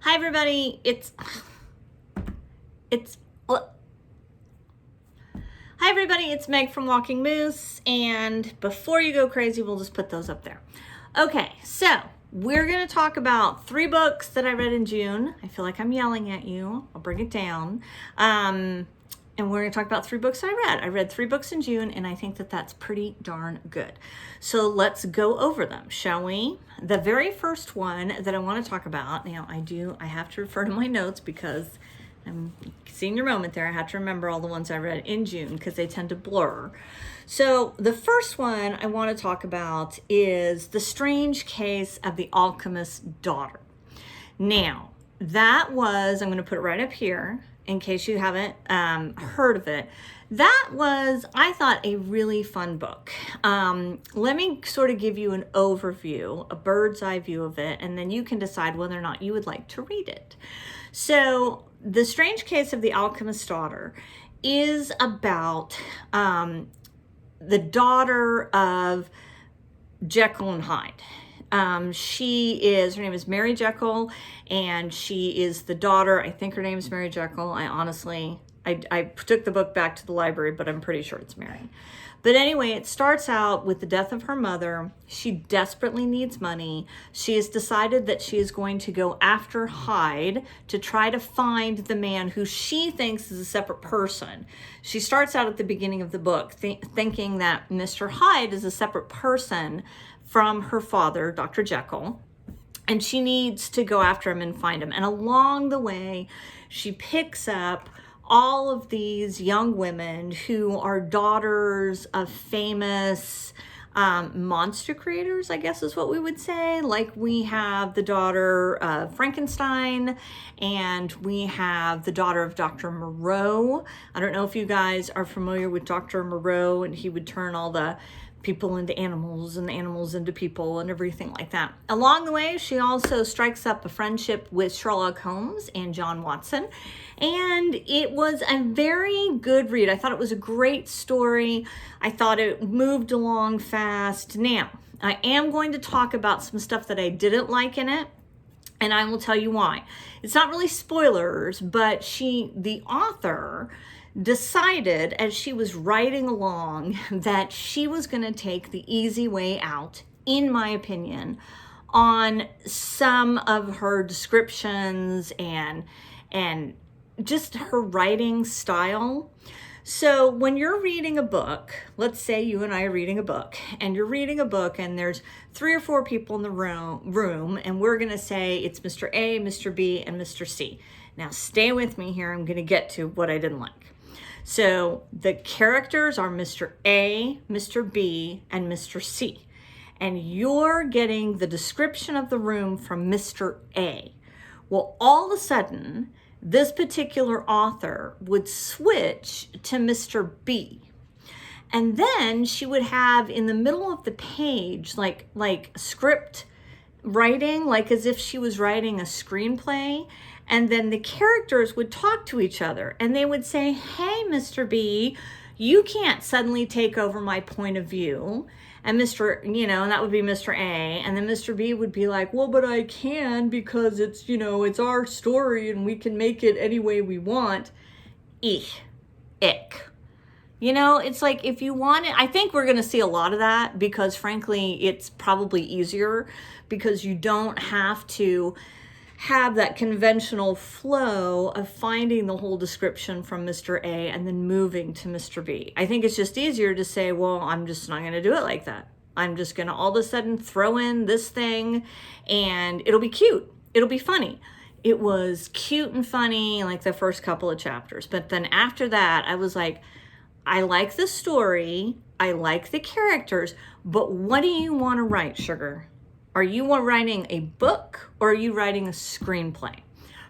Hi everybody, Hi everybody, it's Meg from Walking Moose, and before you go crazy, we'll just put those up there. Okay, so we're gonna talk about 3 books that I read in June. I feel like I'm yelling at you. I'll bring it down. And we're gonna talk about 3 books I read. I read 3 books in June, and I think that that's pretty darn good. So let's go over them, shall we? The very first one that I want to talk about, now I have to refer to my notes because I'm seeing your moment there. I have to remember all the ones I read in June because they tend to blur. So the first one I want to talk about is The Strange Case of the Alchemist's Daughter. Now, that was, I'm going to put it right up here in case you haven't heard of it. That was, I thought, a really fun book. Let me sort of give you an overview, a bird's eye view of it, and then you can decide whether or not you would like to read it. So, The Strange Case of the Alchemist's Daughter is about the daughter of Jekyll and Hyde. Her name is Mary Jekyll, and she is the daughter, I think her name is Mary Jekyll. I took the book back to the library, but I'm pretty sure it's Mary. But anyway, it starts out with the death of her mother. She desperately needs money. She has decided that she is going to go after Hyde to try to find the man who she thinks is a separate person. She starts out at the beginning of the book thinking that Mr. Hyde is a separate person from her father, Dr. Jekyll, and she needs to go after him and find him. And along the way, she picks up all of these young women who are daughters of famous monster creators, I guess is what we would say. Like we have the daughter of Frankenstein, and we have the daughter of Dr. Moreau. I don't know if you guys are familiar with Dr. Moreau, and he would turn all the people into animals and the animals into people and everything like that. Along the way, she also strikes up a friendship with Sherlock Holmes and John Watson. And it was a very good read. I thought it was a great story. I thought it moved along fast. Now, I am going to talk about some stuff that I didn't like in it, and I will tell you why. It's not really spoilers, but the author decided as she was writing along that she was going to take the easy way out, in my opinion, on some of her descriptions and just her writing style. So when you're reading a book, let's say you and I are reading a book, and you're reading a book and there's 3 or 4 people in the room, and we're going to say it's Mr. A, Mr. B, and Mr. C. Now stay with me here. I'm going to get to what I didn't like. So the characters are Mr. A, Mr. B, and Mr. C. And you're getting the description of the room from Mr. A. Well, all of a sudden, this particular author would switch to Mr. B. And then she would have in the middle of the page, like script writing, like as if she was writing a screenplay. And then the characters would talk to each other and they would say, hey, Mr. B, you can't suddenly take over my point of view. And and that would be Mr. A. And then Mr. B would be like, well, but I can because it's, it's our story and we can make it any way we want. Ick. It's like if you want it, I think we're going to see a lot of that because frankly, it's probably easier because you don't have to have that conventional flow of finding the whole description from Mr. A and then moving to Mr. B. I think it's just easier to say, well, I'm just not going to do it like that. I'm just going to all of a sudden throw in this thing and it'll be cute. It'll be funny. It was cute and funny like the first couple of chapters. But then after that, I was like, I like the story. I like the characters. But what do you want to write, sugar? Are you writing a book or are you writing a screenplay?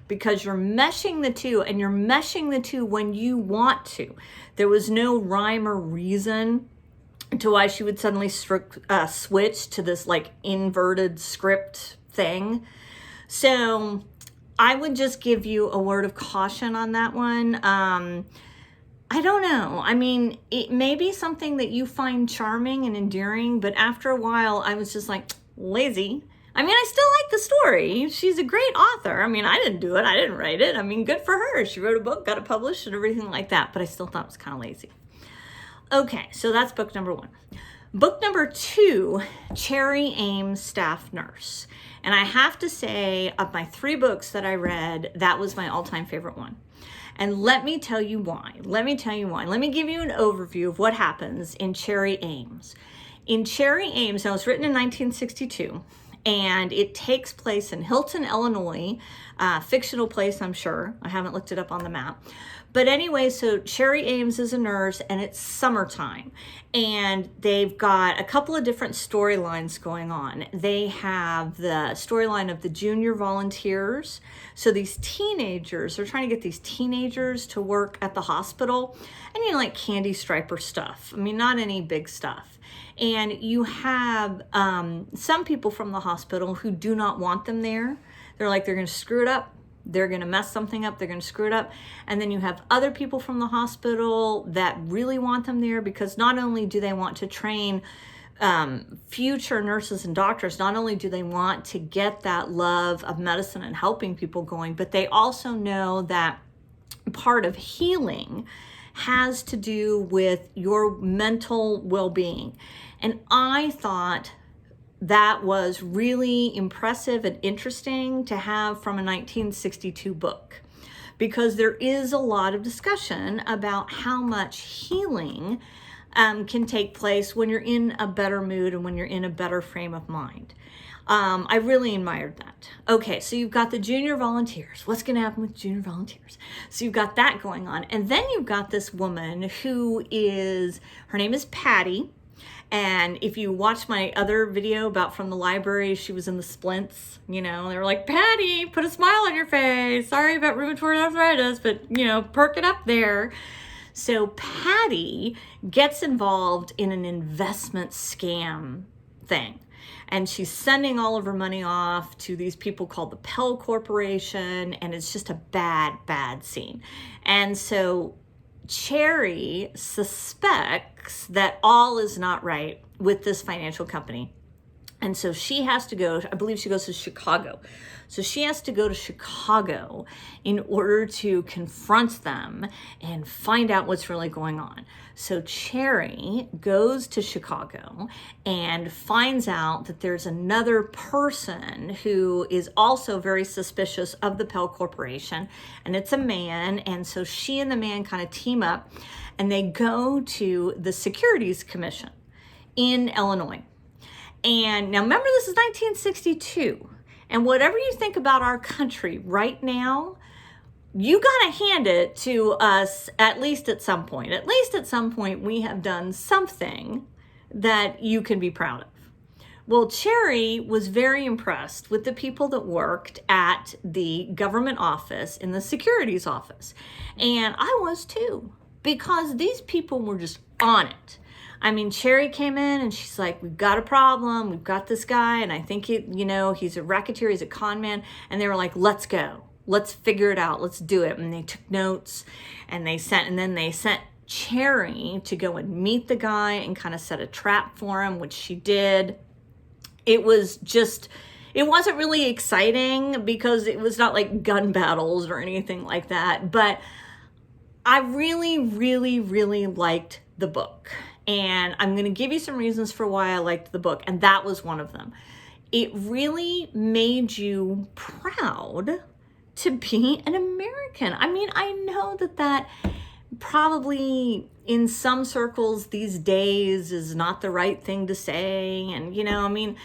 Because you're meshing the two, and you're meshing the two when you want to. There was no rhyme or reason to why she would suddenly switch to this like inverted script thing. So I would just give you a word of caution on that one. I don't know. I mean, it may be something that you find charming and endearing, but after a while I was just like, lazy. I mean, I still like the story. She's a great author. I mean, I didn't do it. I didn't write it. I mean, good for her. She wrote a book, got it published and everything like that. But I still thought it was kind of lazy. Okay, so that's book number 1. Book number 2, Cherry Ames, Staff Nurse. And I have to say, of my 3 books that I read, that was my all-time favorite one. And let me tell you why. Let me give you an overview of what happens in Cherry Ames. In Cherry Ames, now it was written in 1962, and it takes place in Hilton, Illinois, fictional place, I'm sure. I haven't looked it up on the map. But anyway, so Cherry Ames is a nurse, and it's summertime, and they've got a couple of different storylines going on. They have the storyline of the junior volunteers. So these teenagers, they're trying to get these teenagers to work at the hospital, and like candy striper stuff. I mean, not any big stuff. And you have some people from the hospital who do not want them there. They're like, they're going to screw it up. They're going to mess something up. They're going to screw it up. And then you have other people from the hospital that really want them there, because not only do they want to train future nurses and doctors, not only do they want to get that love of medicine and helping people going, but they also know that part of healing has to do with your mental well-being. And I thought that was really impressive and interesting to have from a 1962 book, because there is a lot of discussion about how much healing can take place when you're in a better mood and when you're in a better frame of mind. I really admired that. Okay, so you've got the junior volunteers. What's going to happen with junior volunteers? So you've got that going on. And then you've got this woman who is, her name is Patty. And if you watch my other video about from the library, she was in the splints, they were like, Patty, put a smile on your face. Sorry about rheumatoid arthritis, but, perk it up there. So Patty gets involved in an investment scam thing. And she's sending all of her money off to these people called the Pell Corporation. And it's just a bad, bad scene. And so Cherry suspects that all is not right with this financial company. And so she has to go, I believe she goes to Chicago. So she has to go to Chicago in order to confront them and find out what's really going on. So Cherry goes to Chicago and finds out that there's another person who is also very suspicious of the Pell Corporation, and it's a man. And so she and the man kind of team up, and they go to the Securities Commission in Illinois. And now remember, this is 1962. And whatever you think about our country right now, you got to hand it to us at least at some point. At least at some point, we have done something that you can be proud of. Well, Cherry was very impressed with the people that worked at the government office, in the securities office. And I was too, because these people were just on it. I mean, Cherry came in and she's like, we've got a problem. We've got this guy. And I think, he's a racketeer. He's a con man. And they were like, let's go. Let's figure it out. Let's do it. And they took notes, and they sent Cherry to go and meet the guy and kind of set a trap for him, which she did. It wasn't really exciting because it was not like gun battles or anything like that. But I really, really, really liked the book. And I'm going to give you some reasons for why I liked the book. And that was one of them. It really made you proud to be an American. I mean, I know that probably in some circles these days is not the right thing to say. And,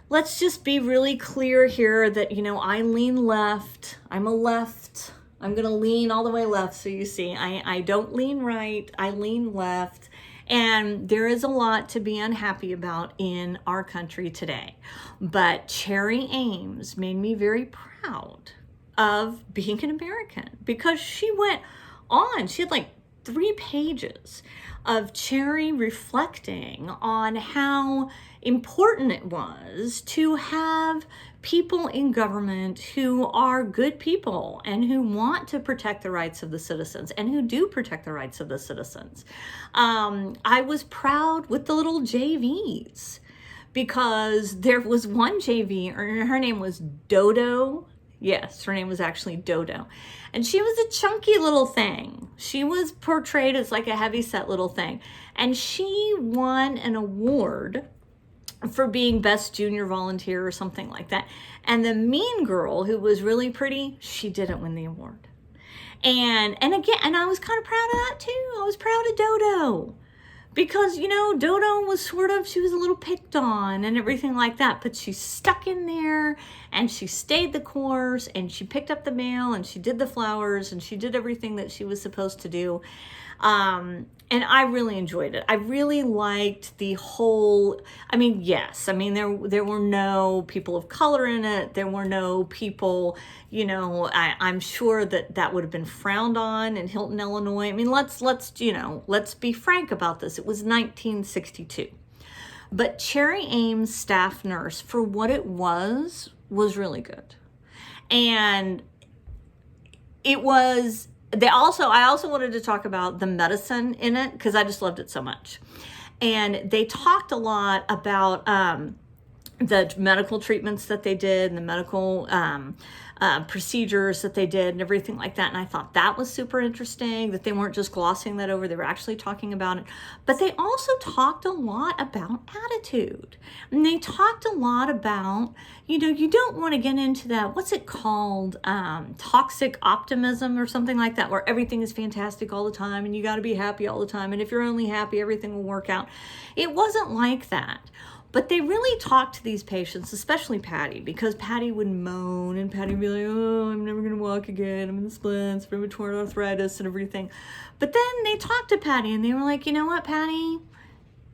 let's just be really clear here that, I lean left. I'm a left. I'm going to lean all the way left. So you see, I don't lean right. I lean left. And there is a lot to be unhappy about in our country today. But Cherry Ames made me very proud of being an American, because she went on. She had like 3 pages of Cherry reflecting on how important it was to have people in government who are good people and who want to protect the rights of the citizens and who do protect the rights of the citizens. I was proud with the little JVs, because there was one JV, her name was Dodo. Yes, her name was actually Dodo. And she was a chunky little thing. She was portrayed as like a heavyset little thing. And she won an award for being best junior volunteer or something like that. And the mean girl, who was really pretty, she didn't win the award. And again, and I was kind of proud of that too. I was proud of Dodo. Because, you know, Dodo was she was a little picked on and everything like that, but she stuck in there and she stayed the course and she picked up the mail and she did the flowers and she did everything that she was supposed to do. And I really enjoyed it. I really liked the whole, I mean, yes, I mean, there were no people of color in it. There were no people, you know, I'm sure that would have been frowned on in Hilton, Illinois. I mean, let's be frank about this. It was 1962. But Cherry Ames, staff nurse, for what it was really good. And it was, I also wanted to talk about the medicine in it because I just loved it so much. And they talked a lot about the medical treatments that they did and the medical procedures that they did and everything like that. And I thought that was super interesting that they weren't just glossing that over. They were actually talking about it. But they also talked a lot about attitude. And they talked a lot about, you know, you don't want to get into that, what's it called? Toxic optimism or something like that, where everything is fantastic all the time and you got to be happy all the time. And if you're only happy, everything will work out. It wasn't like that. But they really talked to these patients, especially Patty, because Patty would moan and Patty would be like, oh, I'm never going to walk again. I'm in the splints, rheumatoid arthritis and everything. But then they talked to Patty and they were like, you know what, Patty,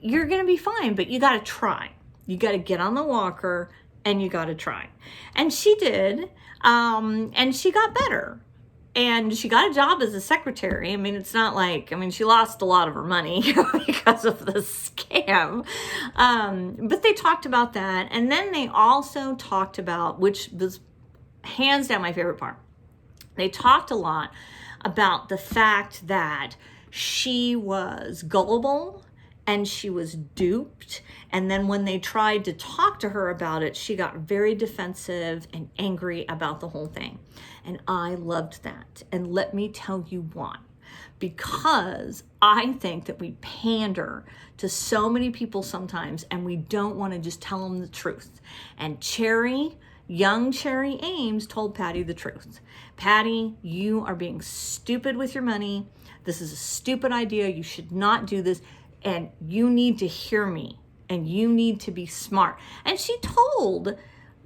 you're going to be fine, but you got to try. You got to get on the walker and you got to try. And she did, and she got better. And she got a job as a secretary. I mean, it's not like, I mean, she lost a lot of her money because of the scam. But they talked about that. And then they also talked about, which was hands down my favorite part, they talked a lot about the fact that she was gullible and she was duped. And then when they tried to talk to her about it, she got very defensive and angry about the whole thing. And I loved that. And let me tell you why. Because I think that we pander to so many people sometimes and we don't want to just tell them the truth. And young Cherry Ames told Patty the truth. Patty, you are being stupid with your money. This is a stupid idea. You should not do this. And you need to hear me. And you need to be smart. And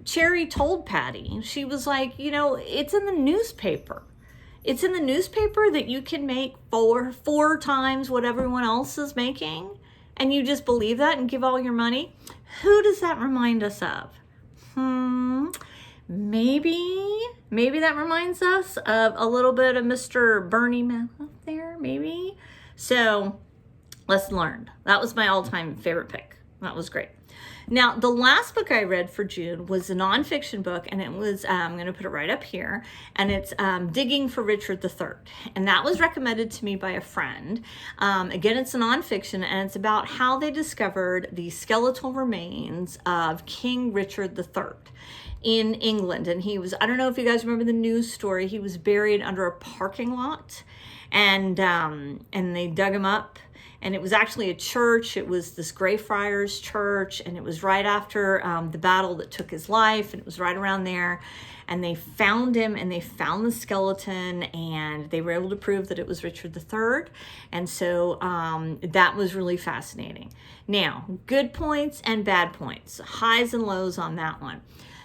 Cherry told Patty, she was like, you know, it's in the newspaper. It's in the newspaper that you can make four times what everyone else is making. And you just believe that and give all your money. Who does that remind us of? Maybe that reminds us of a little bit of Mr. Bernie Madoff there, maybe. So, lesson learned. That was my all-time favorite pick. That was great. Now, the last book I read for June was a nonfiction book, and it was, I'm going to put it right up here, and it's Digging for Richard III. And that was recommended to me by a friend. Again, it's a nonfiction, and it's about how they discovered the skeletal remains of King Richard III in England. And he was, I don't know if you guys remember the news story, he was buried under a parking lot, and they dug him up. And it was actually a church. It was this Greyfriars church. And it was right after the battle that took his life. And it was right around there. And they found him and they found the skeleton. And they were able to prove that it was Richard III. And so that was really fascinating. Now, good points and bad points. Highs and lows on that one.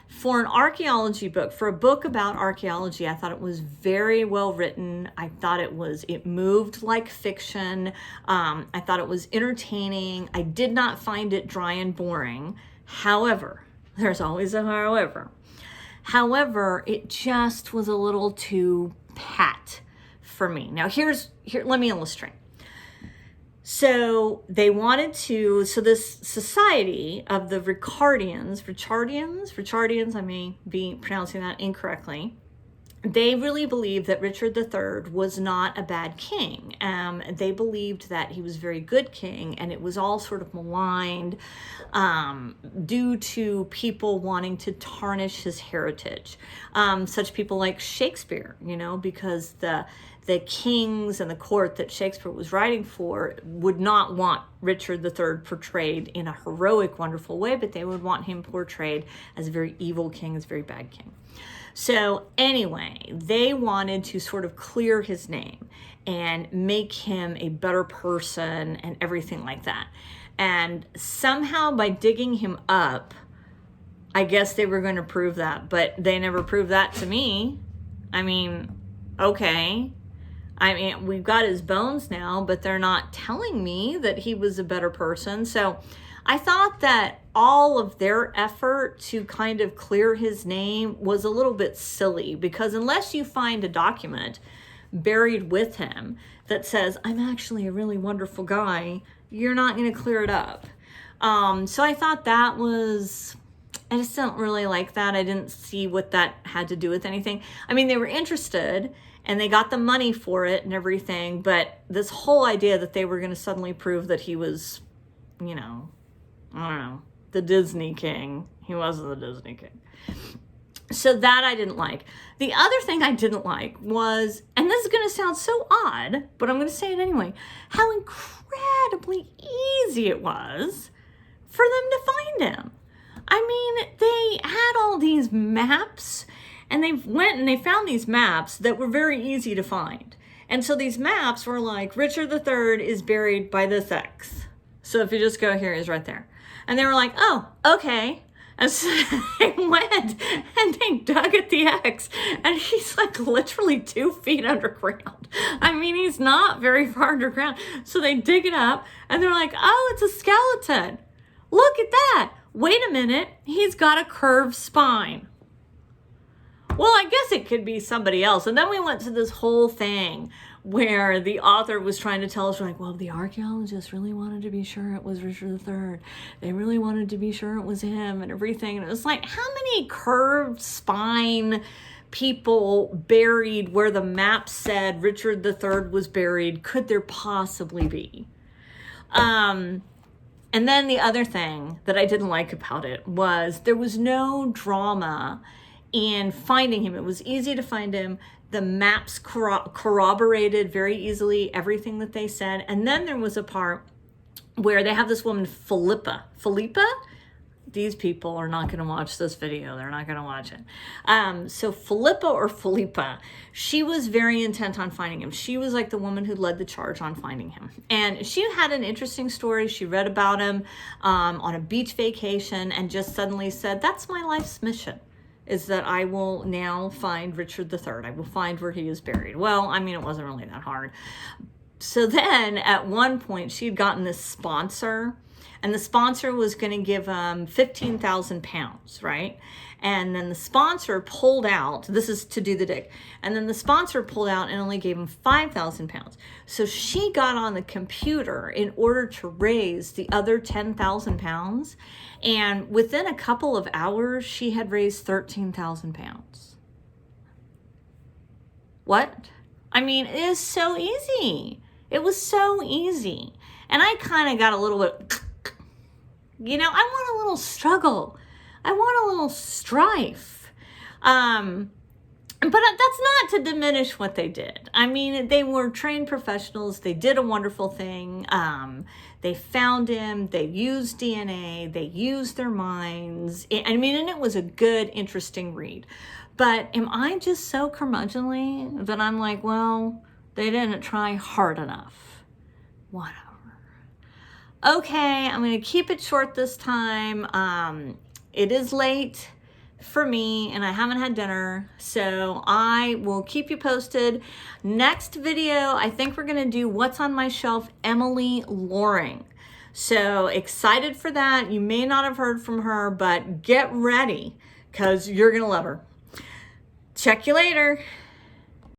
For an archaeology book, for a book about archaeology, I thought it was very well written. I thought it moved like fiction. I thought it was entertaining. I did not find it dry and boring. However, there's always a however. However, it just was a little too pat for me. Now, let me illustrate. So they wanted to, so this society of the Riccardians, I may be pronouncing that incorrectly. they really believed that Richard III was not a bad king. They believed that he was a very good king, and it was all sort of maligned due to people wanting to tarnish his heritage. Such people like Shakespeare, you know, because the kings and the court that Shakespeare was writing for would not want Richard III portrayed in a heroic, wonderful way, but they would want him portrayed as a very evil king, as a very bad king. So anyway, they wanted to sort of clear his name and make him a better person and everything like that. And somehow by digging him up, I guess they were going to prove that, but they never proved that to me. I mean, okay. I mean, we've got his bones now, but they're not telling me that he was a better person. So I thought that all of their effort to kind of clear his name was a little bit silly, because unless you find a document buried with him that says, I'm actually a really wonderful guy, you're not going to clear it up. So I thought that was, I just don't really like that. I didn't see what that had to do with anything. I mean, they were interested and they got the money for it and everything, but this whole idea that they were going to suddenly prove that he was, you know, I don't know, the Disney king. He wasn't the Disney king. So that I didn't like. The other thing I didn't like was, and this is going to sound so odd, but I'm going to say it anyway, how incredibly easy it was for them to find him. I mean, they had all these maps, and they went and they found these maps that were very easy to find. And so these maps were like, Richard III is buried by this X. So if you just go here, he's right there. And they were like, oh, okay. And so they went and they dug at the X, and he's like literally 2 feet underground. I mean, he's not very far underground. So they dig it up and they're like, oh, it's a skeleton. Look at that. Wait a minute. He's got a curved spine. Well, I guess it could be somebody else. And then we went to this whole thing where the author was trying to tell us, like, well, the archaeologists really wanted to be sure it was Richard III. They really wanted to be sure it was him and everything. And it was like, how many curved spine people buried where the map said Richard III was buried could there possibly be? And then the other thing that I didn't like about it was there was no drama in finding him. It was easy to find him. The maps corroborated very easily everything that they said. And then there was a part where they have this woman, Philippa. These people are not going to watch this video. They're not going to watch it. So Philippa, she was very intent on finding him. She was like the woman who led the charge on finding him. And she had an interesting story. She read about him on a beach vacation and just suddenly said, that's my life's mission, is that I will now find Richard III. I will find where he is buried. Well, I mean, it wasn't really that hard. So then at one point she had gotten this sponsor, and the sponsor was going to give him 15,000 pounds, right? And then the sponsor pulled out, this is to do the dig, and then the sponsor pulled out and only gave him 5,000 pounds. So she got on the computer in order to raise the other 10,000 pounds. And within a couple of hours, she had raised 13,000 pounds. What? I mean, it is so easy. It was so easy. And I kind of got a little bit, you know, I want a little struggle. I want a little strife. But that's not to diminish what they did. I mean, they were trained professionals. They did a wonderful thing. They found him. They used DNA. They used their minds. I mean, and it was a good, interesting read. But am I just so curmudgeonly that I'm like, well, they didn't try hard enough? Whatever. Okay, I'm going to keep it short this time. It is late for me and I haven't had dinner, so I will keep you posted. Next video, I think we're going to do What's on My Shelf, Emily Loring. So excited for that. You may not have heard from her, but get ready because you're going to love her. Check you later.